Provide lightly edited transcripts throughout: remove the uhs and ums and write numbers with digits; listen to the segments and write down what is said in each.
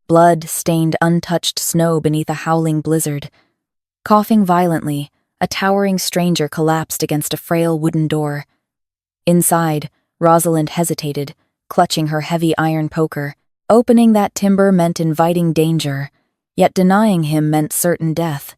Blood stained untouched snow beneath a howling blizzard. Coughing violently, a towering stranger collapsed against a frail wooden door. Inside, Rosalind hesitated, clutching her heavy iron poker. Opening that timber meant inviting danger, yet denying him meant certain death.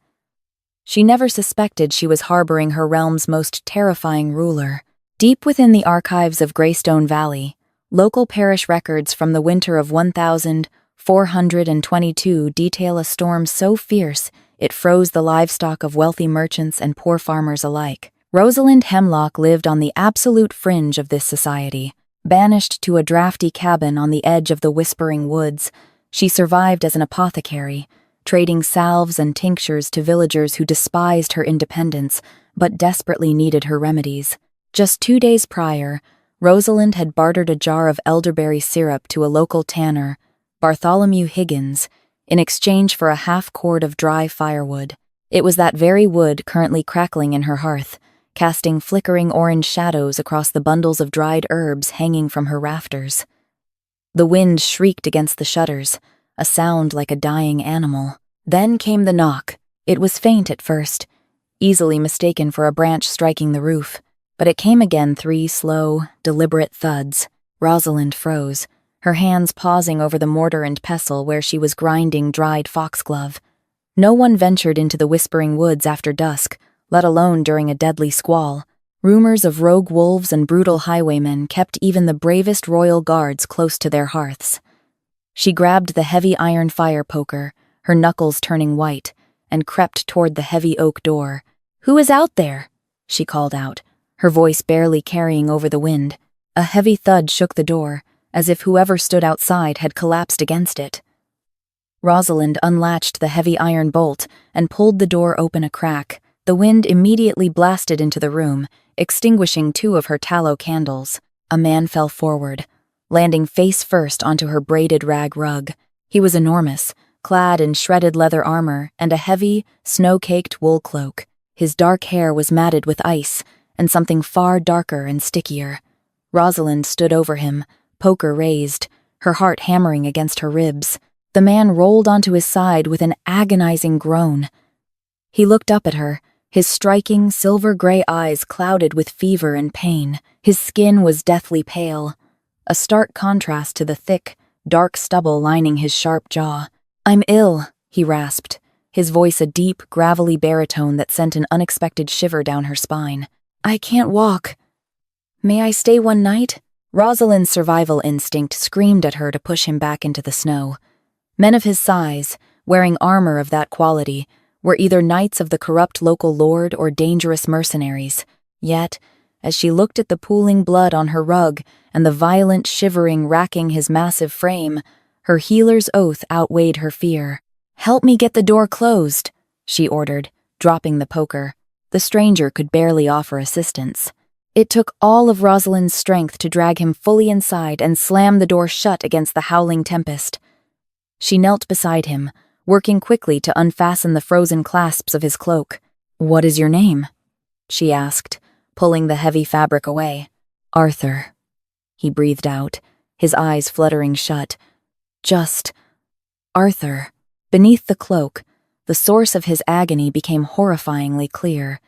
She never suspected she was harboring her realm's most terrifying ruler. Deep within the archives of Greystone Valley, local parish records from the winter of 1422 detail a storm so fierce it froze the livestock of wealthy merchants and poor farmers alike. Rosalind Hemlock lived on the absolute fringe of this society. Banished to a drafty cabin on the edge of the Whispering Woods, she survived as an apothecary, trading salves and tinctures to villagers who despised her independence but desperately needed her remedies. Just 2 days prior, Rosalind had bartered a jar of elderberry syrup to a local tanner, Bartholomew Higgins, in exchange for a half-cord of dry firewood. It was that very wood currently crackling in her hearth, casting flickering orange shadows across the bundles of dried herbs hanging from her rafters. The wind shrieked against the shutters, a sound like a dying animal. Then came the knock. It was faint at first, easily mistaken for a branch striking the roof, but it came again 3 slow, deliberate thuds. Rosalind froze, her hands pausing over the mortar and pestle where she was grinding dried foxglove. No one ventured into the Whispering Woods after dusk, let alone during a deadly squall. Rumors of rogue wolves and brutal highwaymen kept even the bravest royal guards close to their hearths. She grabbed the heavy iron fire poker, her knuckles turning white, and crept toward the heavy oak door. "Who is out there?" she called out, her voice barely carrying over the wind. A heavy thud shook the door, as if whoever stood outside had collapsed against it. Rosalind unlatched the heavy iron bolt and pulled the door open a crack. The wind immediately blasted into the room, extinguishing 2 of her tallow candles. A man fell forward, landing face first onto her braided rag rug. He was enormous, clad in shredded leather armor and a heavy, snow-caked wool cloak. His dark hair was matted with ice, and something far darker and stickier. Rosalind stood over him, poker raised, her heart hammering against her ribs. The man rolled onto his side with an agonizing groan. He looked up at her, his striking, silver-gray eyes clouded with fever and pain. His skin was deathly pale, a stark contrast to the thick, dark stubble lining his sharp jaw. "I'm ill," he rasped, his voice a deep, gravelly baritone that sent an unexpected shiver down her spine. "I can't walk. May I stay one night?" Rosalind's survival instinct screamed at her to push him back into the snow. Men of his size, wearing armor of that quality, were either knights of the corrupt local lord or dangerous mercenaries. Yet, as she looked at the pooling blood on her rug and the violent shivering racking his massive frame, her healer's oath outweighed her fear. "Help me get the door closed," she ordered, dropping the poker. The stranger could barely offer assistance. It took all of Rosalind's strength to drag him fully inside and slam the door shut against the howling tempest. She knelt beside him, working quickly to unfasten the frozen clasps of his cloak. "What is your name?" she asked, pulling the heavy fabric away. "Arthur," he breathed out, his eyes fluttering shut. "Just Arthur." Beneath the cloak, the source of his agony became horrifyingly clear.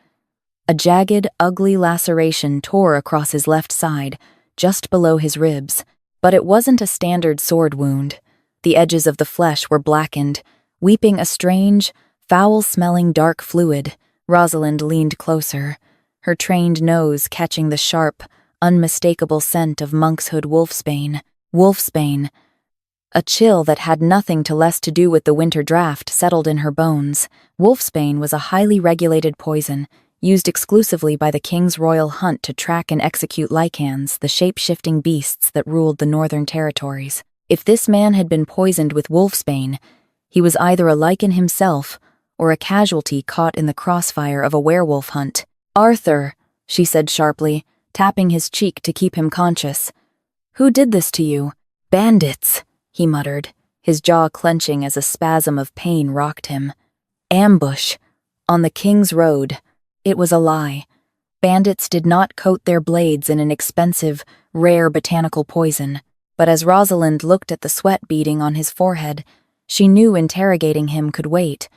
A jagged, ugly laceration tore across his left side, just below his ribs. But it wasn't a standard sword wound. The edges of the flesh were blackened, weeping a strange, foul-smelling dark fluid. Rosalind leaned closer, her trained nose catching the sharp, unmistakable scent of monkshood wolfsbane. Wolfsbane. A chill that had nothing less to do with the winter draft settled in her bones. Wolfsbane was a highly regulated poison, used exclusively by the King's Royal Hunt to track and execute lycans, the shape-shifting beasts that ruled the northern territories. If this man had been poisoned with wolfsbane, he was either a lycan himself or a casualty caught in the crossfire of a werewolf hunt. "Arthur," she said sharply, tapping his cheek to keep him conscious. "Who did this to you?" "Bandits," he muttered, his jaw clenching as a spasm of pain rocked him. "Ambush. On the King's Road." It was a lie. Bandits did not coat their blades in an expensive, rare botanical poison. But as Rosalind looked at the sweat beading on his forehead, She knew interrogating him could wait.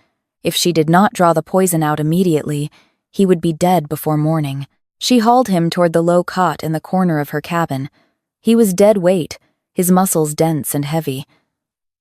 If she did not draw the poison out immediately, he would be dead before morning. She hauled him toward the low cot in the corner of her cabin. He was dead weight, his muscles dense and heavy.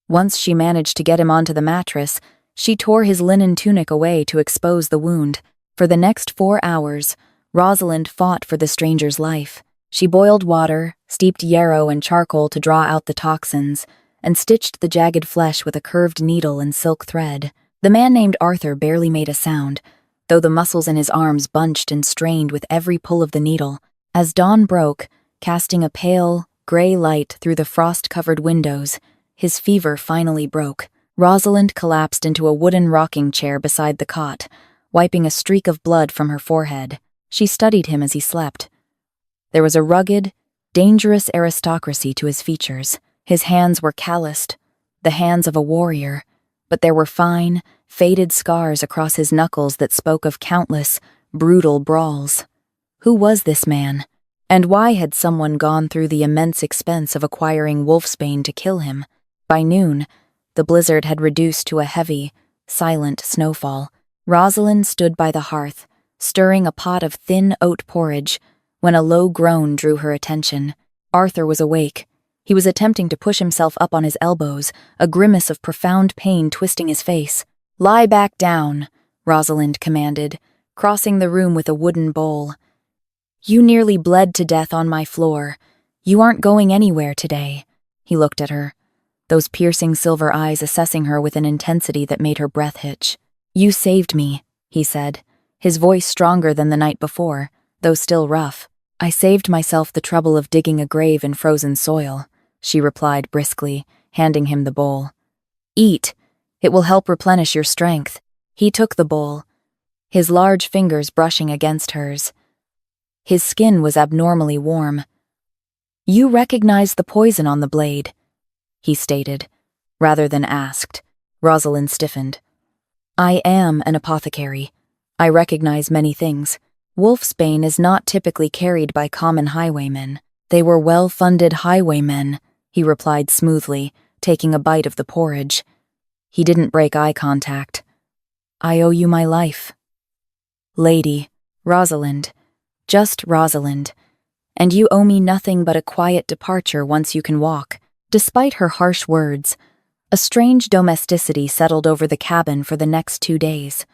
Once she managed to get him onto the mattress, she tore his linen tunic away to expose the wound. For the next 4 hours, Rosalind fought for the stranger's life. She boiled water, steeped yarrow and charcoal to draw out the toxins, and stitched the jagged flesh with a curved needle and silk thread. The man named Arthur barely made a sound, though the muscles in his arms bunched and strained with every pull of the needle. As dawn broke, casting a pale, gray light through the frost-covered windows, his fever finally broke. Rosalind collapsed into a wooden rocking chair beside the cot, wiping a streak of blood from her forehead. She studied him as he slept. There was a rugged, dangerous aristocracy to his features. His hands were calloused, the hands of a warrior, but there were fine, faded scars across his knuckles that spoke of countless, brutal brawls. Who was this man? And why had someone gone through the immense expense of acquiring wolfsbane to kill him? By noon, the blizzard had reduced to a heavy, silent snowfall. Rosalind stood by the hearth, stirring a pot of thin oat porridge, when a low groan drew her attention. Arthur was awake. He was attempting to push himself up on his elbows, a grimace of profound pain twisting his face. "Lie back down," Rosalind commanded, crossing the room with a wooden bowl. "You nearly bled to death on my floor. You aren't going anywhere today." He looked at her, those piercing silver eyes assessing her with an intensity that made her breath hitch. "You saved me," he said, his voice stronger than the night before, though still rough. "I saved myself the trouble of digging a grave in frozen soil," she replied briskly, handing him the bowl. "Eat. It will help replenish your strength." He took the bowl, his large fingers brushing against hers. His skin was abnormally warm. "You recognize the poison on the blade," he stated, rather than asked. Rosalind stiffened. "I am an apothecary. I recognize many things. Wolfsbane is not typically carried by common highwaymen. They were well-funded highwaymen," he replied smoothly, taking a bite of the porridge. He didn't break eye contact. "I owe you my life." "Lady, Rosalind, just Rosalind, and you owe me nothing but a quiet departure once you can walk." Despite her harsh words, a strange domesticity settled over the cabin for the next 2 days.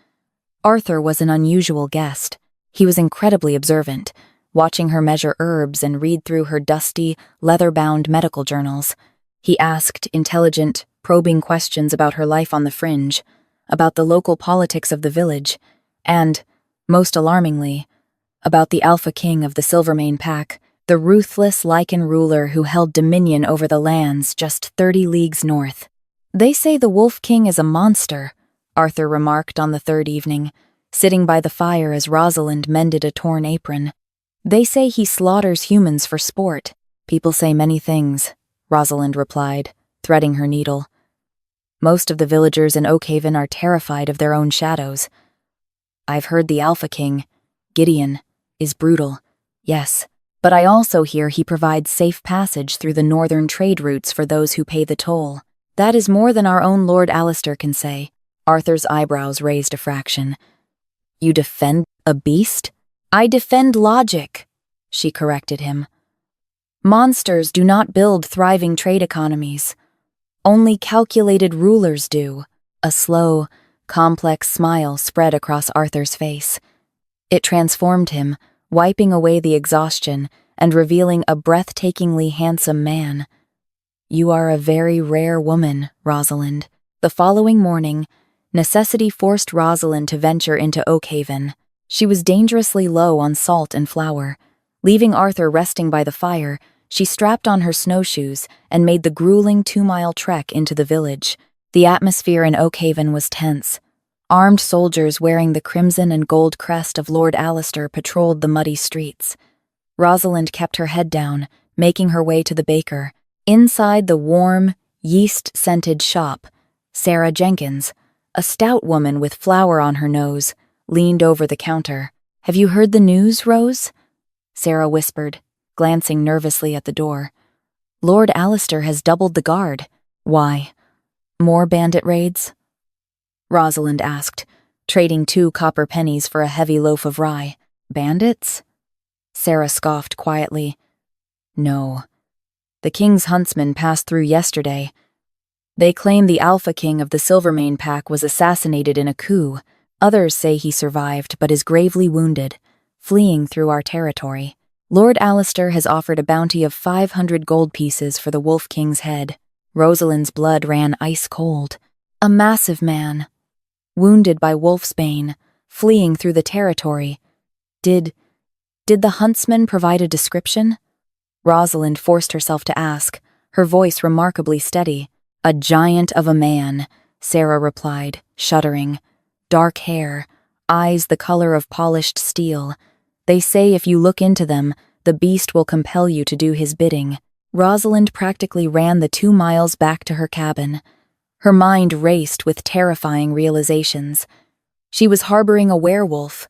Arthur was an unusual guest. He was incredibly observant, watching her measure herbs and read through her dusty, leather-bound medical journals. He asked intelligent, probing questions about her life on the fringe, about the local politics of the village, and, most alarmingly, about the Alpha King of the Silvermane Pack, the ruthless Lycan ruler who held dominion over the lands just 30 leagues north. "They say the Wolf King is a monster," Arthur remarked on the third evening, sitting by the fire as Rosalind mended a torn apron. "They say he slaughters humans for sport." "People say many things," Rosalind replied, threading her needle. "Most of the villagers in Oakhaven are terrified of their own shadows. I've heard the Alpha King, Gideon, is brutal, yes, but I also hear he provides safe passage through the northern trade routes for those who pay the toll. That is more than our own Lord Alistair can say." Arthur's eyebrows raised a fraction. "You defend a beast?" "I defend logic," she corrected him. "Monsters do not build thriving trade economies. Only calculated rulers do." A slow, complex smile spread across Arthur's face. It transformed him, wiping away the exhaustion and revealing a breathtakingly handsome man. "You are a very rare woman, Rosalind." The following morning, necessity forced Rosalind to venture into Oakhaven. She was dangerously low on salt and flour. Leaving Arthur resting by the fire, she strapped on her snowshoes and made the grueling 2-mile trek into the village. The atmosphere in Oakhaven was tense. Armed soldiers wearing the crimson and gold crest of Lord Alistair patrolled the muddy streets. Rosalind kept her head down, making her way to the baker. Inside the warm, yeast-scented shop, Sarah Jenkins, a stout woman with flour on her nose, leaned over the counter. "Have you heard the news, Rose?" Sarah whispered, glancing nervously at the door. "Lord Alistair has doubled the guard." "Why?" More bandit raids? Rosalind asked, trading 2 copper pennies for a heavy loaf of rye. Bandits? Sarah scoffed quietly. No. The king's huntsmen passed through yesterday. They claim the Alpha King of the Silvermane pack was assassinated in a coup. Others say he survived but is gravely wounded, fleeing through our territory. Lord Alistair has offered a bounty of 500 gold pieces for the Wolf King's head. Rosalind's blood ran ice cold. A massive man, wounded by wolfsbane, fleeing through the territory. Did the huntsman provide a description? Rosalind forced herself to ask, her voice remarkably steady. A giant of a man, Sarah replied, shuddering. Dark hair, eyes the color of polished steel. They say if you look into them, the beast will compel you to do his bidding. Rosalind practically ran the 2 miles back to her cabin. Her mind raced with terrifying realizations. She was harboring a werewolf.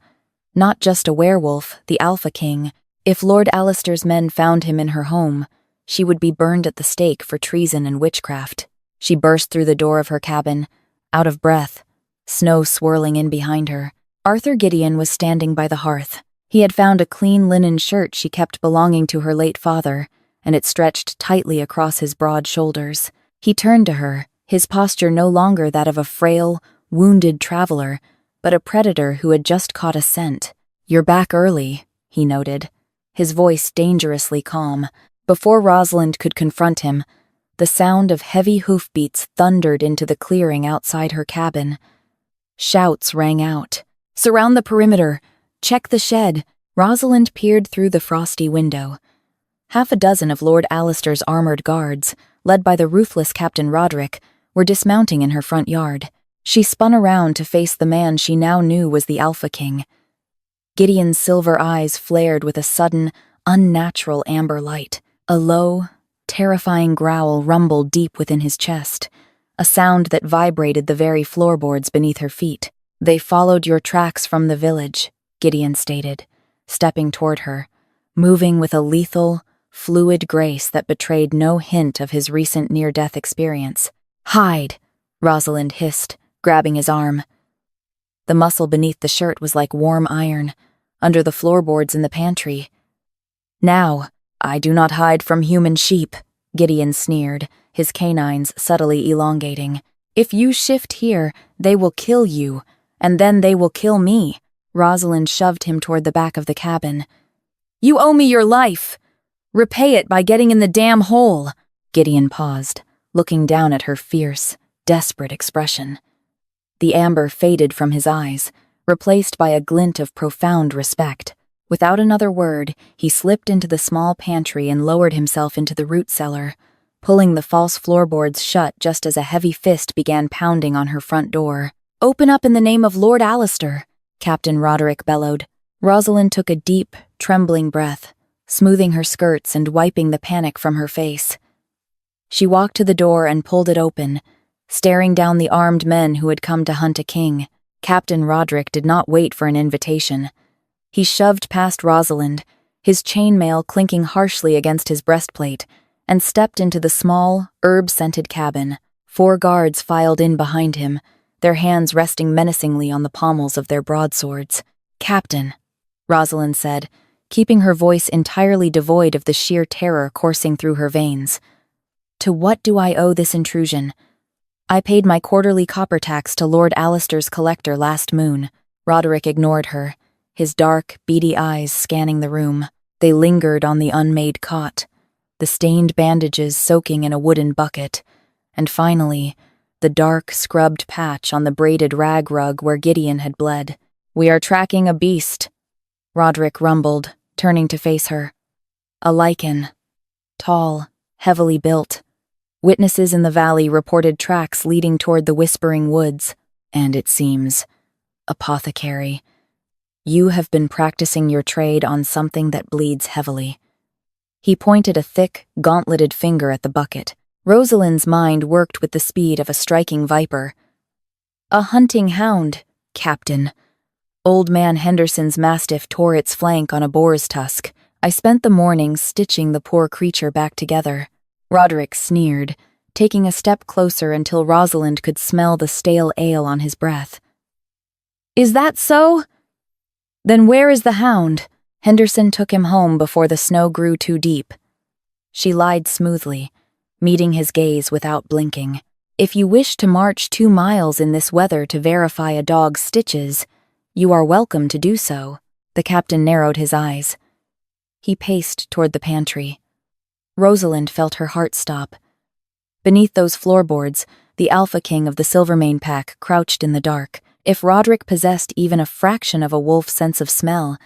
Not just a werewolf, the Alpha King. If Lord Alistair's men found him in her home, she would be burned at the stake for treason and witchcraft. She burst through the door of her cabin, out of breath, snow swirling in behind her. Arthur Gideon was standing by the hearth. He had found a clean linen shirt she kept belonging to her late father, and it stretched tightly across his broad shoulders. He turned to her, his posture no longer that of a frail, wounded traveler, but a predator who had just caught a scent. "You're back early," he noted, his voice dangerously calm. Before Rosalind could confront him, the sound of heavy hoofbeats thundered into the clearing outside her cabin. Shouts rang out. "Surround the perimeter! Check the shed!" Rosalind peered through the frosty window. 6 of Lord Alistair's armored guards, led by the ruthless Captain Roderick, were dismounting in her front yard. She spun around to face the man she now knew was the Alpha King. Gideon's silver eyes flared with a sudden, unnatural amber light. A low, terrifying growl rumbled deep within his chest, a sound that vibrated the very floorboards beneath her feet. "They followed your tracks from the village," Gideon stated, stepping toward her, moving with a lethal, fluid grace that betrayed no hint of his recent near-death experience. "Hide," Rosalind hissed, grabbing his arm. The muscle beneath the shirt was like warm iron, under the floorboards in the pantry. "Now, I do not hide from human sheep," Gideon sneered, his canines subtly elongating. "If you shift here, they will kill you, and then they will kill me." Rosalind shoved him toward the back of the cabin. "You owe me your life! Repay it by getting in the damn hole!" Gideon paused, looking down at her fierce, desperate expression. The amber faded from his eyes, replaced by a glint of profound respect. Without another word, he slipped into the small pantry and lowered himself into the root cellar, pulling the false floorboards shut just as a heavy fist began pounding on her front door. "Open up in the name of Lord Alistair," Captain Roderick bellowed. Rosalind took a deep, trembling breath, smoothing her skirts and wiping the panic from her face. She walked to the door and pulled it open, staring down the armed men who had come to hunt a king. Captain Roderick did not wait for an invitation. He shoved past Rosalind, his chainmail clinking harshly against his breastplate, and stepped into the small, herb-scented cabin. 4 guards filed in behind him, their hands resting menacingly on the pommels of their broadswords. "Captain," Rosalind said, keeping her voice entirely devoid of the sheer terror coursing through her veins. "To what do I owe this intrusion? I paid my quarterly copper tax to Lord Alistair's collector last moon." Roderick ignored her, his dark, beady eyes scanning the room. They lingered on the unmade cot, the stained bandages soaking in a wooden bucket, and finally, the dark, scrubbed patch on the braided rag rug where Gideon had bled. "We are tracking a beast," Roderick rumbled, turning to face her. "A lichen. Tall, heavily built. Witnesses in the valley reported tracks leading toward the Whispering Woods, and it seems, apothecary, you have been practicing your trade on something that bleeds heavily." He pointed a thick, gauntleted finger at the bucket. Rosalind's mind worked with the speed of a striking viper. "A hunting hound, Captain." Old man Henderson's mastiff tore its flank on a boar's tusk. "I spent the morning stitching the poor creature back together." Roderick sneered, taking a step closer until Rosalind could smell the stale ale on his breath. "Is that so? Then where is the hound?" Henderson took him home before the snow grew too deep. She lied smoothly, meeting his gaze without blinking. "If you wish to march 2 miles in this weather to verify a dog's stitches, you are welcome to do so." The captain narrowed his eyes. He paced toward the pantry. Rosalind felt her heart stop. Beneath those floorboards, the Alpha King of the Silvermane pack crouched in the dark. If Roderick possessed even a fraction of a wolf's sense of smell,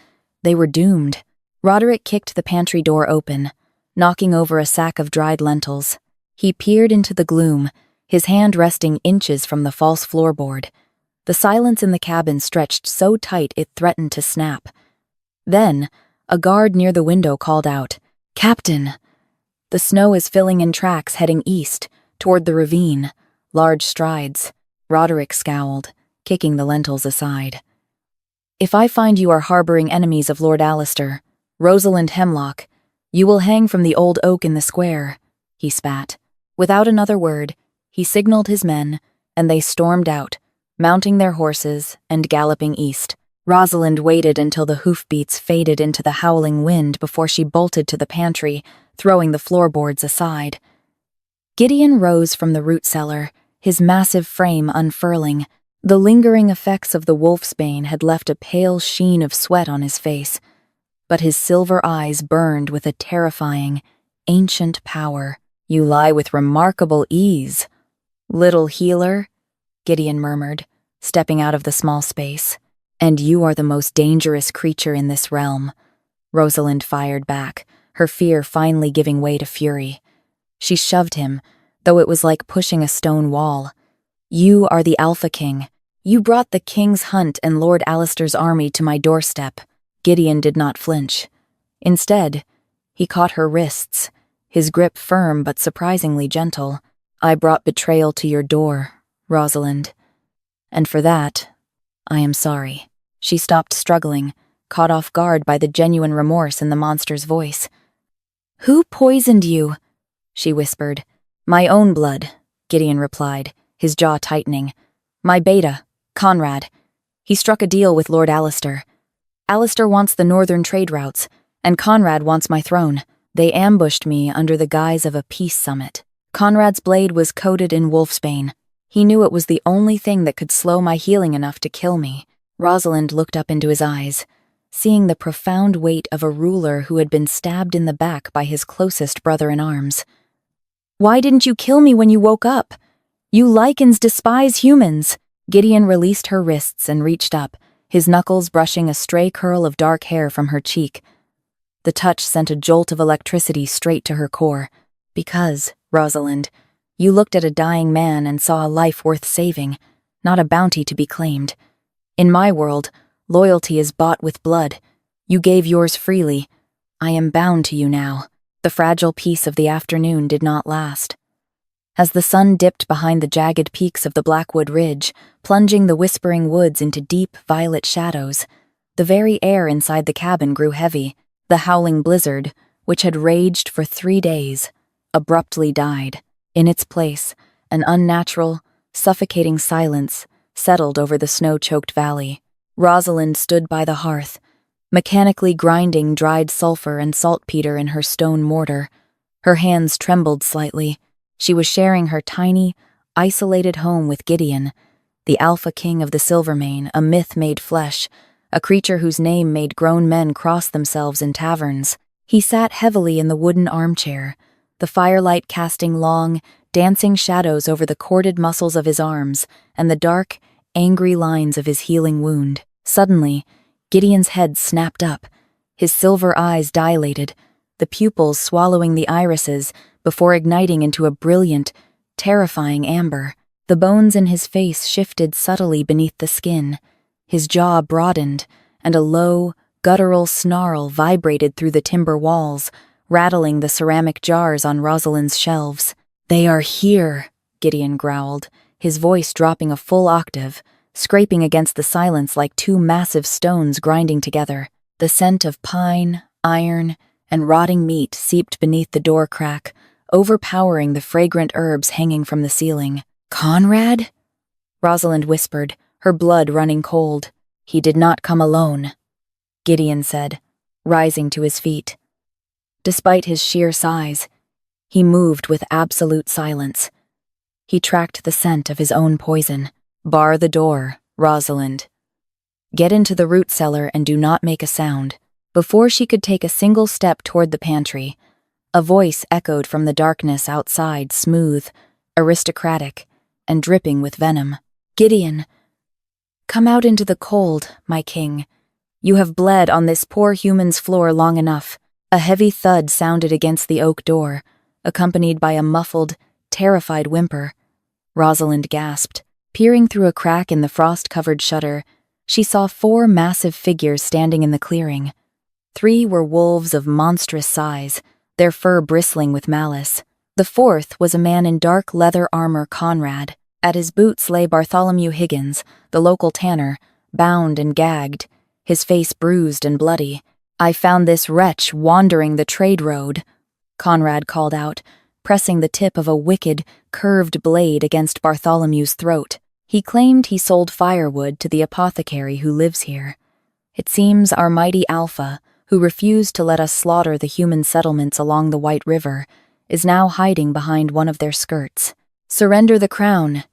they were doomed. Roderick kicked the pantry door open, knocking over a sack of dried lentils. He peered into the gloom, his hand resting inches from the false floorboard. The silence in the cabin stretched so tight it threatened to snap. Then, a guard near the window called out, "Captain!" The snow is filling in tracks heading east, toward the ravine. Large strides. Roderick scowled, kicking the lentils aside. "If I find you are harboring enemies of Lord Alistair, Rosalind Hemlock, you will hang from the old oak in the square," he spat. Without another word, he signaled his men, and they stormed out, mounting their horses and galloping east. Rosalind waited until the hoofbeats faded into the howling wind before she bolted to the pantry, throwing the floorboards aside. Gideon rose from the root cellar, his massive frame unfurling. The lingering effects of the wolfsbane had left a pale sheen of sweat on his face, but his silver eyes burned with a terrifying, ancient power. "You lie with remarkable ease, little healer," Gideon murmured, stepping out of the small space. "And you are the most dangerous creature in this realm," Rosalind fired back, her fear finally giving way to fury. She shoved him, though it was like pushing a stone wall. "You are the Alpha King. You brought the King's Hunt and Lord Alistair's army to my doorstep." Gideon did not flinch. Instead, he caught her wrists, his grip firm but surprisingly gentle. "I brought betrayal to your door, Rosalind. And for that, I am sorry." She stopped struggling, caught off guard by the genuine remorse in the monster's voice. "Who poisoned you?" she whispered. "My own blood," Gideon replied, his jaw tightening. "My beta, Conrad. He struck a deal with Lord Alistair. Alistair wants the northern trade routes, and Conrad wants my throne. They ambushed me under the guise of a peace summit. Conrad's blade was coated in wolfsbane. He knew it was the only thing that could slow my healing enough to kill me." Rosalind looked up into his eyes, seeing the profound weight of a ruler who had been stabbed in the back by his closest brother-in-arms. "Why didn't you kill me when you woke up? You Lycans despise humans." Gideon released her wrists and reached up, his knuckles brushing a stray curl of dark hair from her cheek. The touch sent a jolt of electricity straight to her core. "Because, Rosalind, you looked at a dying man and saw a life worth saving, not a bounty to be claimed. In my world, loyalty is bought with blood. You gave yours freely. I am bound to you now." The fragile peace of the afternoon did not last. As the sun dipped behind the jagged peaks of the Blackwood Ridge, plunging the whispering woods into deep violet shadows, the very air inside the cabin grew heavy. The howling blizzard, which had raged for 3 days, abruptly died. In its place, an unnatural, suffocating silence settled over the snow-choked valley. Rosalind stood by the hearth, mechanically grinding dried sulfur and saltpeter in her stone mortar. Her hands trembled slightly. She was sharing her tiny, isolated home with Gideon, the Alpha King of the Silvermane, a myth made flesh, a creature whose name made grown men cross themselves in taverns. He sat heavily in the wooden armchair, the firelight casting long, dancing shadows over the corded muscles of his arms and the dark, angry lines of his healing wound. Suddenly, Gideon's head snapped up, his silver eyes dilated, the pupils swallowing the irises before igniting into a brilliant, terrifying amber. The bones in his face shifted subtly beneath the skin. His jaw broadened, and a low, guttural snarl vibrated through the timber walls, rattling the ceramic jars on Rosalind's shelves. "They are here," Gideon growled, his voice dropping a full octave, scraping against the silence like 2 massive stones grinding together. The scent of pine, iron, and rotting meat seeped beneath the door crack, overpowering the fragrant herbs hanging from the ceiling. "Conrad?" Rosalind whispered, her blood running cold. "He did not come alone," Gideon said, rising to his feet. Despite his sheer size, he moved with absolute silence. He tracked the scent of his own poison. "Bar the door, Rosalind. Get into the root cellar and do not make a sound." Before she could take a single step toward the pantry, a voice echoed from the darkness outside, smooth, aristocratic, and dripping with venom. "Gideon, come out into the cold, my king. You have bled on this poor human's floor long enough." A heavy thud sounded against the oak door, accompanied by a muffled, terrified whimper. Rosalind gasped. Peering through a crack in the frost-covered shutter, she saw 4 massive figures standing in the clearing. 3 were wolves of monstrous size, their fur bristling with malice. The 4th was a man in dark leather armor, Conrad. At his boots lay Bartholomew Higgins, the local tanner, bound and gagged, his face bruised and bloody. "I found this wretch wandering the trade road," Conrad called out, pressing the tip of a wicked, curved blade against Bartholomew's throat. "He claimed he sold firewood to the apothecary who lives here. It seems our mighty Alpha, who refused to let us slaughter the human settlements along the White River, is now hiding behind one of their skirts. Surrender the crown,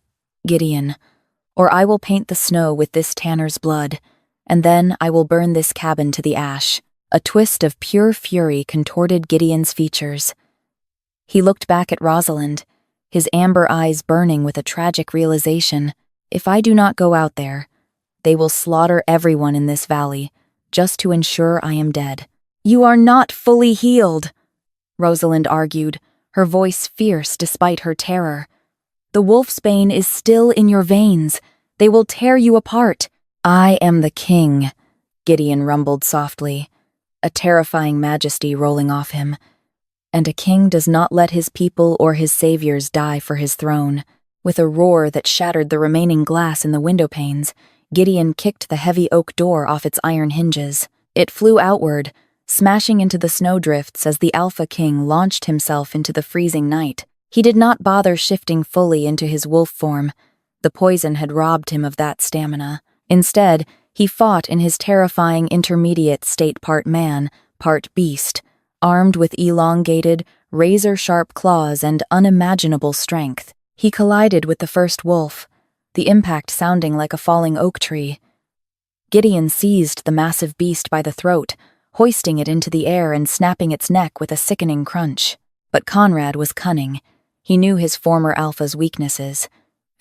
Gideon, or I will paint the snow with this tanner's blood, and then I will burn this cabin to the ash." A twist of pure fury contorted Gideon's features. He looked back at Rosalind, his amber eyes burning with a tragic realization. "If I do not go out there, they will slaughter everyone in this valley, just to ensure I am dead." "You are not fully healed," Rosalind argued, her voice fierce despite her terror. "The wolfsbane is still in your veins. They will tear you apart." "I am the king," Gideon rumbled softly, a terrifying majesty rolling off him. "And a king does not let his people or his saviors die for his throne." With a roar that shattered the remaining glass in the window panes, Gideon kicked the heavy oak door off its iron hinges. It flew outward, smashing into the snowdrifts as the Alpha King launched himself into the freezing night. He did not bother shifting fully into his wolf form. The poison had robbed him of that stamina. Instead, he fought in his terrifying intermediate state, part man, part beast, armed with elongated, razor-sharp claws and unimaginable strength. He collided with the first wolf, the impact sounding like a falling oak tree. Gideon seized the massive beast by the throat, hoisting it into the air and snapping its neck with a sickening crunch. But Conrad was cunning. He knew his former Alpha's weaknesses.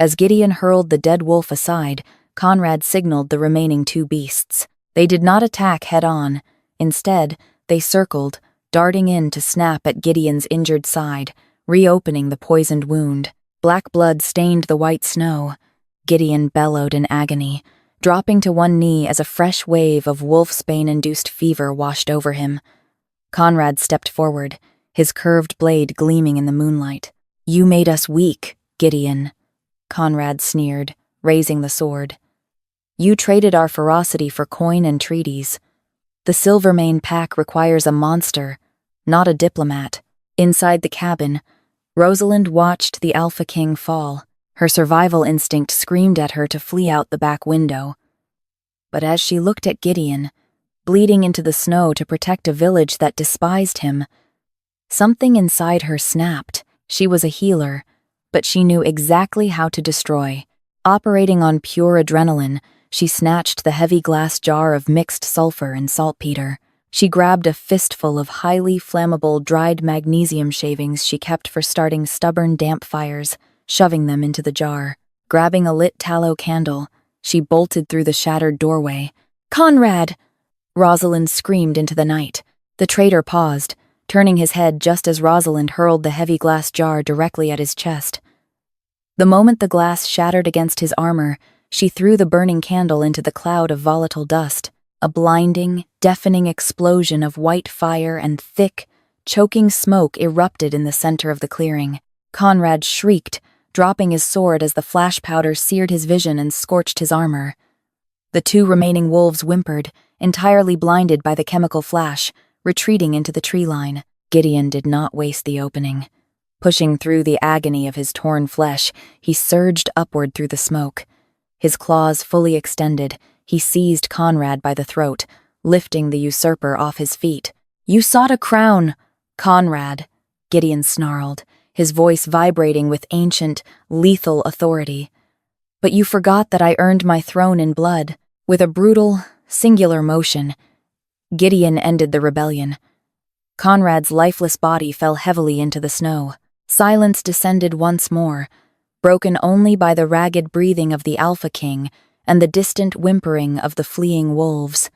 As Gideon hurled the dead wolf aside, Conrad signaled the remaining 2 beasts. They did not attack head-on. Instead, they circled, darting in to snap at Gideon's injured side, reopening the poisoned wound. Black blood stained the white snow. Gideon bellowed in agony, dropping to one knee as a fresh wave of wolfsbane-induced fever washed over him. Conrad stepped forward, his curved blade gleaming in the moonlight. "You made us weak, Gideon," Conrad sneered, raising the sword. "You traded our ferocity for coin and treaties. The Silvermane pack requires a monster, not a diplomat." Inside the cabin, Rosalind watched the Alpha King fall. Her survival instinct screamed at her to flee out the back window. But as she looked at Gideon, bleeding into the snow to protect a village that despised him, something inside her snapped. She was a healer, but she knew exactly how to destroy. Operating on pure adrenaline, she snatched the heavy glass jar of mixed sulfur and saltpeter. She grabbed a fistful of highly flammable dried magnesium shavings she kept for starting stubborn damp fires, shoving them into the jar. Grabbing a lit tallow candle, she bolted through the shattered doorway. "Conrad!" Rosalind screamed into the night. The traitor paused, turning his head just as Rosalind hurled the heavy glass jar directly at his chest. The moment the glass shattered against his armor, she threw the burning candle into the cloud of volatile dust. A blinding, deafening explosion of white fire and thick, choking smoke erupted in the center of the clearing. Conrad shrieked, dropping his sword as the flash powder seared his vision and scorched his armor. The 2 remaining wolves whimpered, entirely blinded by the chemical flash, retreating into the tree line. Gideon did not waste the opening. Pushing through the agony of his torn flesh, he surged upward through the smoke. His claws fully extended, he seized Conrad by the throat, lifting the usurper off his feet. "You sought a crown, Conrad," Gideon snarled, his voice vibrating with ancient, lethal authority. "But you forgot that I earned my throne in blood." With a brutal, singular motion, Gideon ended the rebellion. Conrad's lifeless body fell heavily into the snow. Silence descended once more, broken only by the ragged breathing of the Alpha King and the distant whimpering of the fleeing wolves.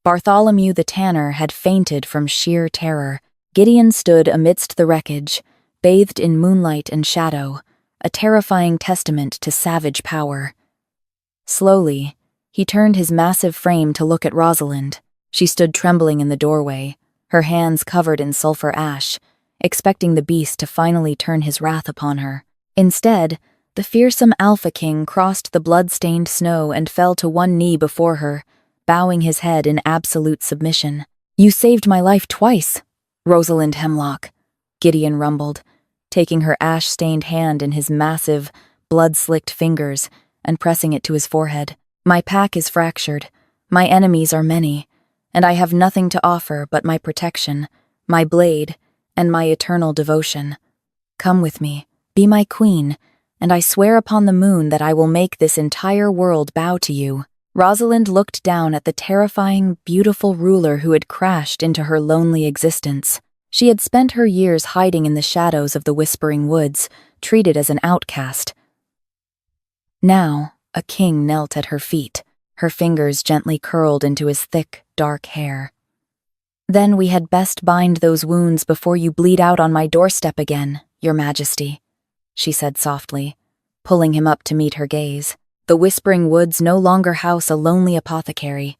Bartholomew the Tanner had fainted from sheer terror. Gideon stood amidst the wreckage, bathed in moonlight and shadow, a terrifying testament to savage power. Slowly, he turned his massive frame to look at Rosalind. She stood trembling in the doorway, her hands covered in sulfur ash, expecting the beast to finally turn his wrath upon her. Instead, the fearsome Alpha King crossed the blood-stained snow and fell to one knee before her, bowing his head in absolute submission. "You saved my life twice, Rosalind Hemlock," Gideon rumbled, taking her ash-stained hand in his massive, blood-slicked fingers and pressing it to his forehead. "My pack is fractured, my enemies are many, and I have nothing to offer but my protection, my blade, and my eternal devotion. Come with me, be my queen, and I swear upon the moon that I will make this entire world bow to you." Rosalind looked down at the terrifying, beautiful ruler who had crashed into her lonely existence. She had spent her years hiding in the shadows of the Whispering Woods, treated as an outcast. Now, a king knelt at her feet, her fingers gently curled into his thick, dark hair. "Then we had best bind those wounds before you bleed out on my doorstep again, Your Majesty," she said softly, pulling him up to meet her gaze. The Whispering Woods no longer house a lonely apothecary.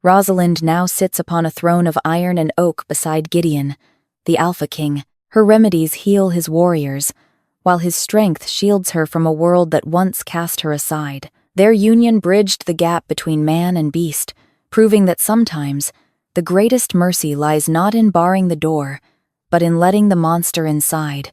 Rosalind now sits upon a throne of iron and oak beside Gideon, the Alpha King. Her remedies heal his warriors, while his strength shields her from a world that once cast her aside. Their union bridged the gap between man and beast, proving that sometimes the greatest mercy lies not in barring the door, but in letting the monster inside